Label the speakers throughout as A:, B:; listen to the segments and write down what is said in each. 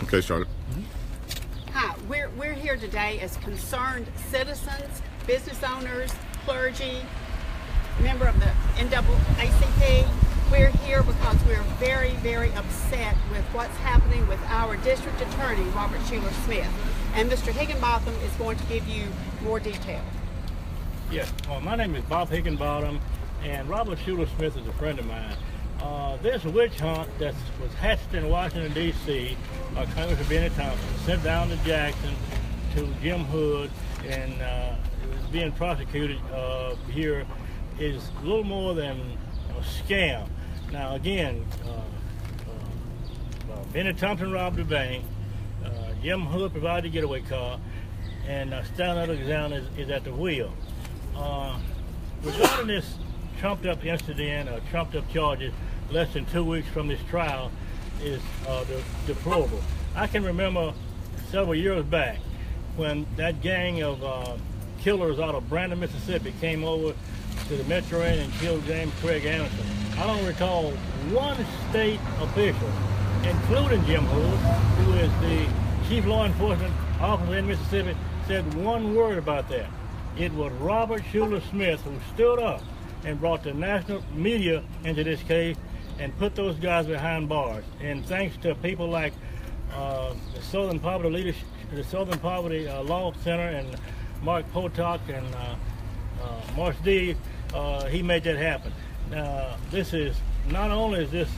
A: Okay, Charlotte.
B: Hi, we're here today as concerned citizens, business owners, clergy, member of the NAACP. We're here because we're very, very upset with what's happening with our district attorney, Robert Schuler Smith. And Mr. Higginbotham is going to give you more detail.
C: Yes, my name is Bob Higginbotham, and Robert Schuler Smith is a friend of mine. This witch hunt that was hatched in Washington, D.C. by Congressman Benny Thompson, sent down to Jackson to Jim Hood, and is being prosecuted here, is a little more than a scam. Now, again, Benny Thompson robbed the bank, Jim Hood provided a getaway car, and Stanley Alexander is at the wheel. Regarding this trumped-up incident or trumped-up charges, less than 2 weeks from this trial is deplorable. I can remember several years back when that gang of killers out of Brandon, Mississippi came over to the Metro Inn and killed James Craig Anderson. I don't recall one state official, including Jim Hood, who is the chief law enforcement officer in Mississippi, said one word about that. It was Robert Schuler Smith who stood up and brought the national media into this case and put those guys behind bars. And thanks to people like the Southern Poverty Leadership, the Southern Poverty Law Center, and Mark Potok and Marsh D, he made that happen. This is not only is this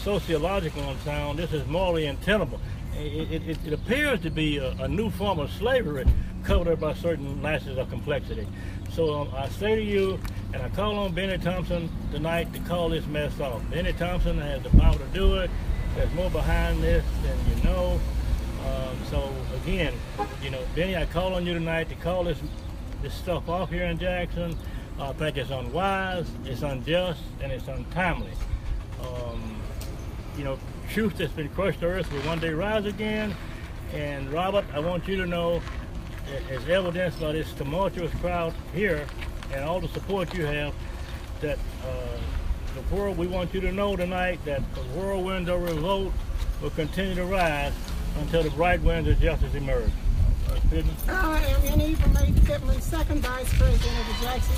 C: sociological unsound, this is morally untenable. It appears to be a new form of slavery covered up by certain lashes of complexity. So I say to you, and I call on Benny Thompson tonight to call this mess off. Benny Thompson has the power to do it. There's more behind this than you know. So again, Benny, I call on you tonight to call this stuff off here in Jackson. I think it's unwise, it's unjust, and it's untimely. Truth that's been crushed to earth will one day rise again. And Robert, I want you to know, as evidenced by this tumultuous crowd here and all the support you have, that the world, we want you to know tonight that the whirlwind of revolt will continue to rise until the bright winds of justice emerge.
D: I am N.E. May Pittman, second vice president of the Jackson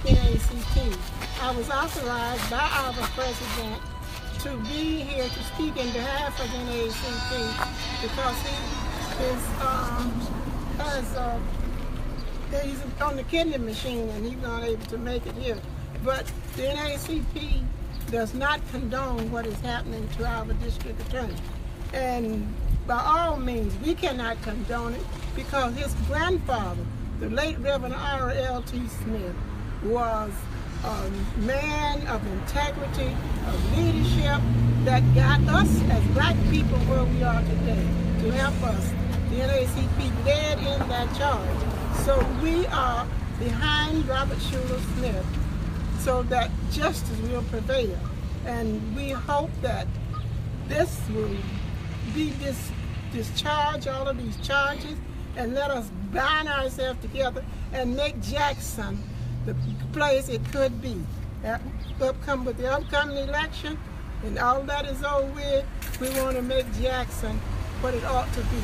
D: NAACP. I was authorized by our president to be here to speak in behalf of the NAACP because he's on the kidney machine and he's not able to make it here. But the NAACP does not condone what is happening to our district attorney. And by all means, we cannot condone it because his grandfather, the late Reverend R.L.T. Smith, was a man of integrity, of leadership that got us as black people where we are today to help us. The NAACP led in that charge. So we are behind Robert Schuler Smith so that justice will prevail. And we hope that this will be discharge all of these charges and let us bind ourselves together and make Jackson the place it could be. With the upcoming election and all that is over with, we want to make Jackson what it ought to be.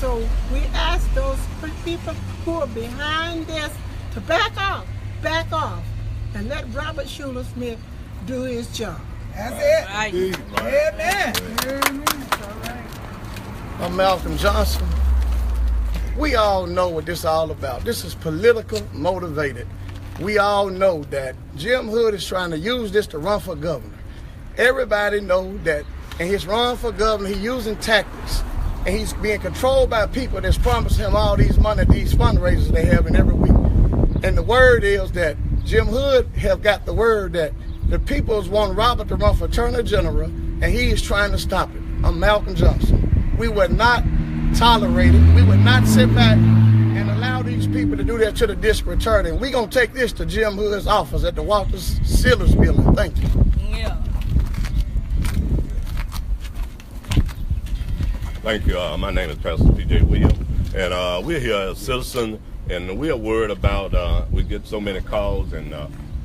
D: So we ask those people who are behind this to back off, and let Robert Schuler Smith do his job.
E: That's it. Right. Amen.
F: I'm Malcolm Johnson. We all know what this is all about. This is political motivated. We all know that Jim Hood is trying to use this to run for governor. Everybody knows that in his run for governor, he's using tactics. And he's being controlled by people that's promising him all these money, these fundraisers they have in every week. And the word is that Jim Hood have got the word that the people want Robert to run for Attorney General, and he is trying to stop it. I'm Malcolm Johnson. We would not tolerate it. We would not sit back and allow these people to do that to the district attorney. And we're going to take this to Jim Hood's office at the Walter Sillers building. Thank you.
E: Yeah.
A: Thank you. My name is Pastor T.J. Williams, and we're here as citizens, and we're worried about, we get so many calls and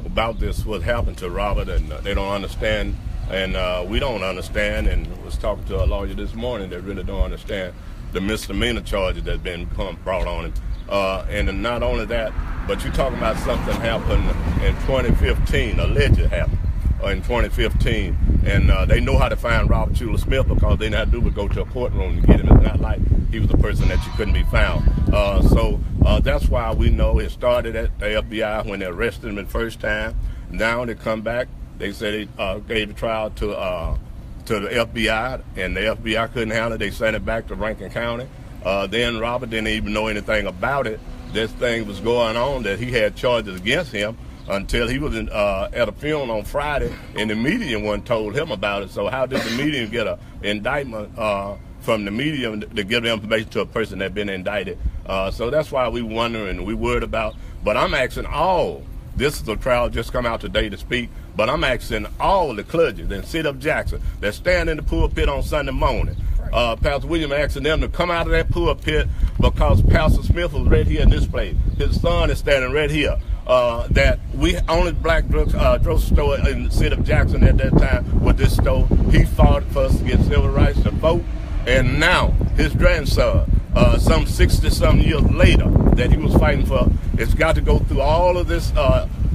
A: about this, what happened to Robert, and they don't understand And we don't understand, and was talking to a lawyer this morning that really don't understand the misdemeanor charges that's been brought on him. And not only that, but you're talking about something happened in 2015, alleged happened in 2015, and they know how to find Robert Schuler Smith because they didn't have to do but go to a courtroom to get him. It's not like he was a person that you couldn't be found. So that's why we know it started at the FBI when they arrested him the first time. Now they come back, they say they gave the trial to the FBI, and the FBI couldn't handle it. They sent it back to Rankin County. Then Robert didn't even know anything about it. This thing was going on that he had charges against him until he was at a funeral on Friday, and the media one told him about it. So how did the media get an indictment from the media to give the information to a person that been indicted? So that's why we wondering, we worried about. But I'm asking all. This is a trial just come out today to speak, but I'm asking all the clergy in the city of Jackson that stand in the pulpit on Sunday morning. Pastor William asking them to come out of that pulpit because Pastor Smith was right here in this place. His son is standing right here. That we only black drugstore in the city of Jackson at that time with this store. He fought for us to get civil rights to vote, and now his grandson, some 60-some years later, that he was fighting for, it's got to go through all of this,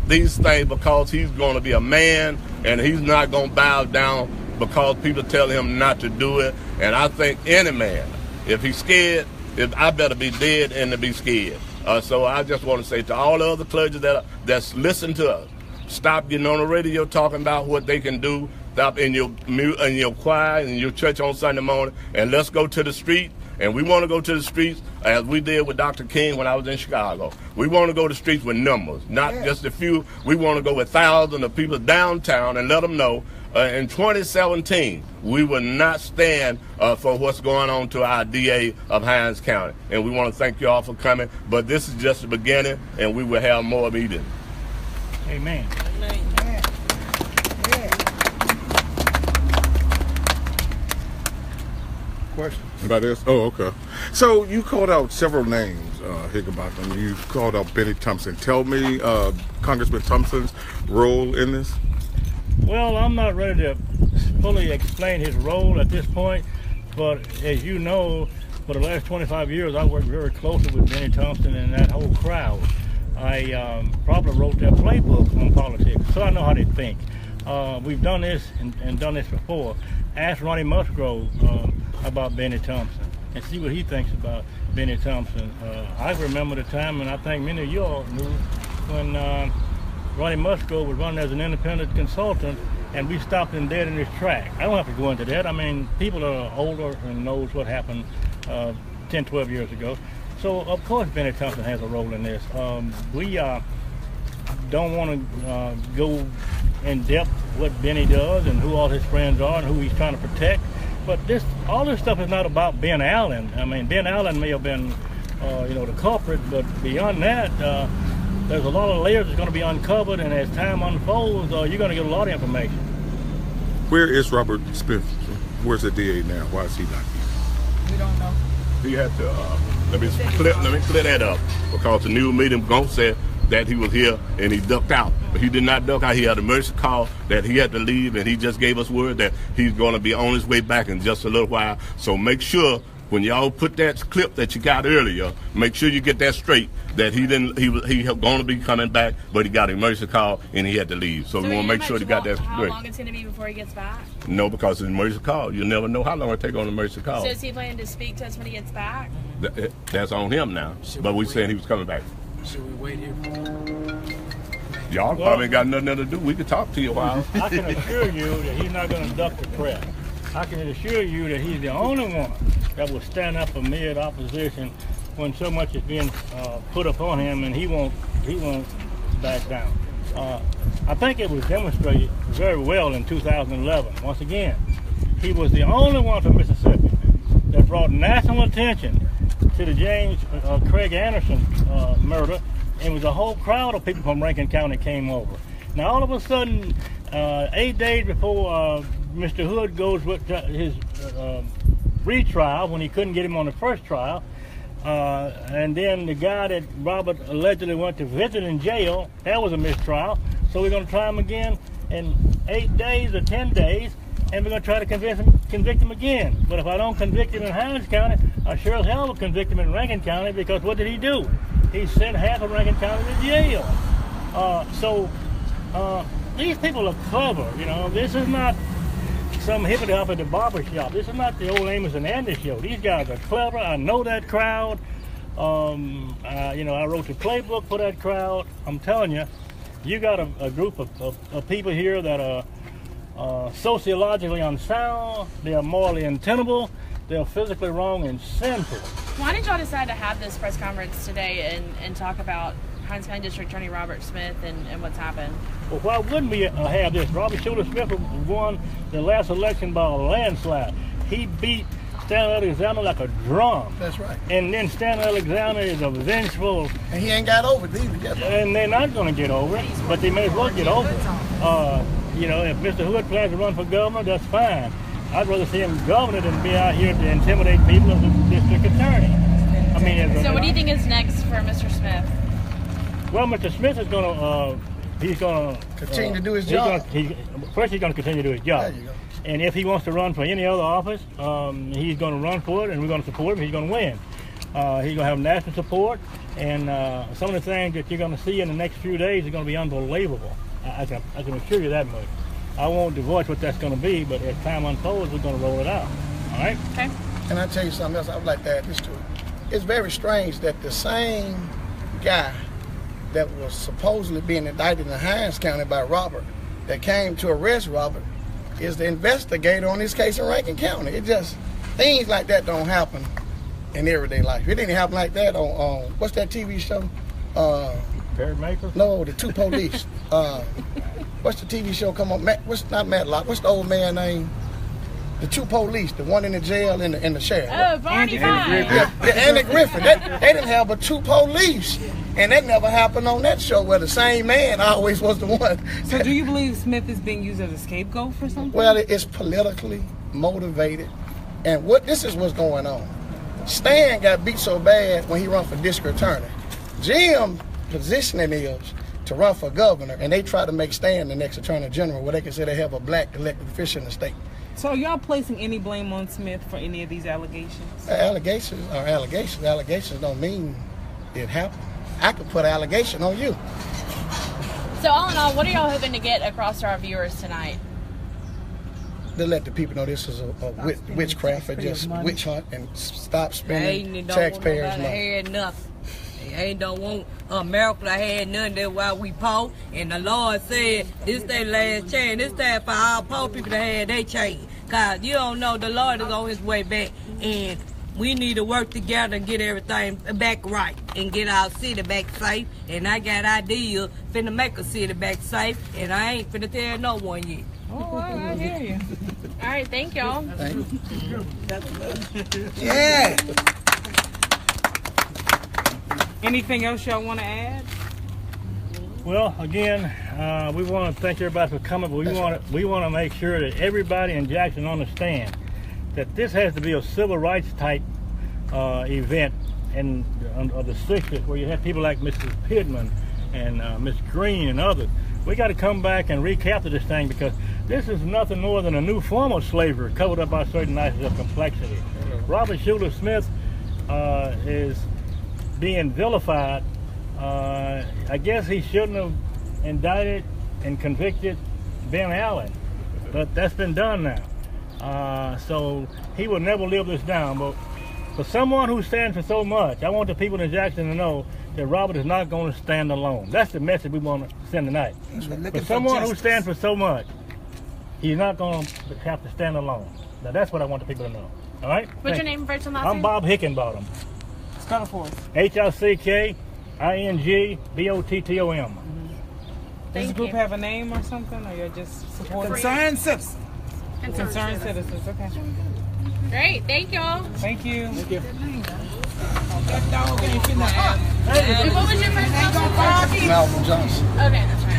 A: these things because he's going to be a man and he's not going to bow down because people tell him not to do it. And I think any man, if he's scared, I better be dead and to be scared. So I just want to say to all the other clergy that's listening to us, stop getting on the radio talking about what they can do. Stop in your choir and your church on Sunday morning, and let's go to the street. And we want to go to the streets as we did with Dr. King when I was in Chicago. We want to go to the streets with numbers, not just a few. We want to go with thousands of people downtown and let them know in 2017, we will not stand for what's going on to our DA of Hinds County. And we want to thank you all for coming. But this is just the beginning, and we will have more meetings.
C: Amen.
E: Amen.
G: Question about this? Oh, okay. So you called out several names, Higginbotham. You called out Benny Thompson. Tell me Congressman Thompson's role in this.
C: Well, I'm not ready to fully explain his role at this point, but as you know, for the last 25 years, I worked very closely with Benny Thompson and that whole crowd. I probably wrote their playbook on politics, so I know how they think. We've done this and done this before. Ask Ronnie Musgrove about Benny Thompson and see what he thinks about Benny Thompson. I remember the time, and I think many of you all knew, when Ronnie Musgrove was running as an independent consultant, and we stopped him dead in his track. I don't have to go into that. I mean, people are older and knows what happened 10, 12 years ago. So, of course, Benny Thompson has a role in this. We don't want to go in depth what Benny does and who all his friends are and who he's trying to protect. But all this stuff is not about Ben Allen. I mean, Ben Allen may have been, the culprit, but beyond that, there's a lot of layers that's going to be uncovered, and as time unfolds, you're going to get a lot of information.
G: Where is Robert Smith? Where's the DA now? Why is he not here?
E: We don't know.
A: He had to, let me clear that up, because the new meeting said that he was here and he ducked out. But he did not duck out. He had an emergency call that he had to leave, and he just gave us word that he's going to be on his way back in just a little while. So make sure when y'all put that clip that you got earlier, make sure you get that straight, that he going to be coming back, but he got an emergency call and he had to leave. So we want to make sure he got that straight.
H: How long it's going to be before he gets back?
A: No, because it's an emergency call. You never know how long it take on an emergency call.
H: So is he planning to speak to us when he gets back?
A: That's on him now. But we saying he was coming back.
I: Should we wait here for him?
A: Y'all probably ain't got nothing to do. We can talk to you a while.
C: I can assure you that he's not going to duck the press. I can assure you that he's the only one that will stand up amid opposition when so much is being put upon him, and he won't back down. I think it was demonstrated very well in 2011. Once again, he was the only one from Mississippi that brought national attention to the James Craig Anderson murder, and it was a whole crowd of people from Rankin County came over. Now all of a sudden, 8 days before Mr. Hood goes with his retrial, when he couldn't get him on the first trial, and then the guy that Robert allegedly went to visit in jail, that was a mistrial, so we're going to try him again. And 8 days or 10 days, and we're going to try to convict him again. But if I don't convict him in Hines County, I sure as hell will convict him in Rankin County, because what did he do? He sent half of Rankin County to jail. These people are clever, you know. This is not some hippity hop at the barber shop. This is not the old Amos and Andy show. These guys are clever. I know that crowd. You know, I wrote the playbook for that crowd. I'm telling you, you got a group of people here that are sociologically unsound. They are morally untenable. They're physically wrong and sinful.
H: Why did y'all decide to have this press conference today and talk about Hines County District Attorney Robert Smith and what's happened?
C: Well, why wouldn't we have this? Robert Schuler Smith won the last election by a landslide. He beat Stanley Alexander like a drum.
F: That's right.
C: And then Stanley Alexander is a vengeful.
F: And he ain't got over it either yet.
C: And they're not going to get over it, but they may as well get over it. You know, if Mr. Hood plans to run for governor, that's fine. I'd rather see him governor than be out here to intimidate people as a district attorney. I mean,
H: so what do you think is next for Mr. Smith?
C: Well, Mr. Smith is going to, he's going to
F: continue to do his job.
C: First, he's going to continue to do his job.
F: There you go.
C: And if he wants to run for any other office, he's going to run for it, and we're going to support him. He's going to win. He's going to have national support, and some of the things that you're going to see in the next few days are going to be unbelievable. I can assure you that much. I won't divulge what that's going to be, but as time unfolds, we're going to roll it out. All right?
H: Okay.
F: And I'll tell you something else I would like to add this to it. It's very strange that the same guy that was supposedly being indicted in Hines County by Robert, that came to arrest Robert, is the investigator on this case in Rankin County. It just, things like that don't happen in everyday life. It didn't happen like that on what's that TV show?
C: Paradmakers?
F: No, the Two Police. What's the TV show come on? What's not Matlock? What's the old man name? The Two Police, the one in the jail and the sheriff.
H: Oh, Barney Fine.
F: Yeah, Andy Griffin. They didn't have but two police, and that never happened on that show where the same man always was the one.
E: So do you believe Smith is being used as a scapegoat for something?
F: Well, it's politically motivated, and this is what's going on. Stan got beat so bad when he run for district attorney. Jim positioning is to run for governor, and they try to make Stan the next attorney general, where they can say they have a black elected official in the state.
E: So are y'all placing any blame on Smith for any of these allegations?
F: Allegations are allegations. Allegations don't mean it happened. I could put an allegation on you.
H: So all in all, what are y'all hoping to get across to our viewers tonight?
F: To let the people know this is a witchcraft, or just witch hunt, and stop spending taxpayers' money.
J: They don't want America to have none. That's why we poor. And the Lord said, this their last chance. This time for all poor people to have their chance. Because you don't know, the Lord is on his way back. And we need to work together and get everything back right. And get our city back safe. And I got ideas finna make a city back safe. And I ain't finna tell no one yet.
E: Oh, I hear you.
H: All right, thank y'all.
F: Thank you.
E: Yeah. Anything else y'all want to add?
C: Well, again, we want to thank everybody for coming, but we want to make sure that everybody in Jackson understand that this has to be a civil rights type event of the 60s, where you have people like Mrs. Pittman and Miss Green and others. We got to come back and recapture this thing, because this is nothing more than a new form of slavery covered up by certain niceties of complexity. Robert Schuler Smith is being vilified. I guess he shouldn't have indicted and convicted Ben Allen, but that's been done now. So he will never live this down. But for someone who stands for so much, I want the people in Jackson to know that Robert is not going to stand alone. That's the message we want to send tonight. For someone who stands for so much, he's not going to have to stand alone. Now that's what I want the people to know. All right?
H: What's your name, first and last name?
C: I'm Bob Hickenbottom.
E: Spell it for us.
C: HICKINGBOTTOM.
E: Does the group have a name or something, or you're just supporting?
I: Concerned citizens.
E: Concerned citizens. Okay.
H: Great, thank y'all.
E: Thank you.
C: Thank you.
I: That dog ain't finna
H: What was your first name?
F: Malcolm Johnson.
H: Okay, that's right.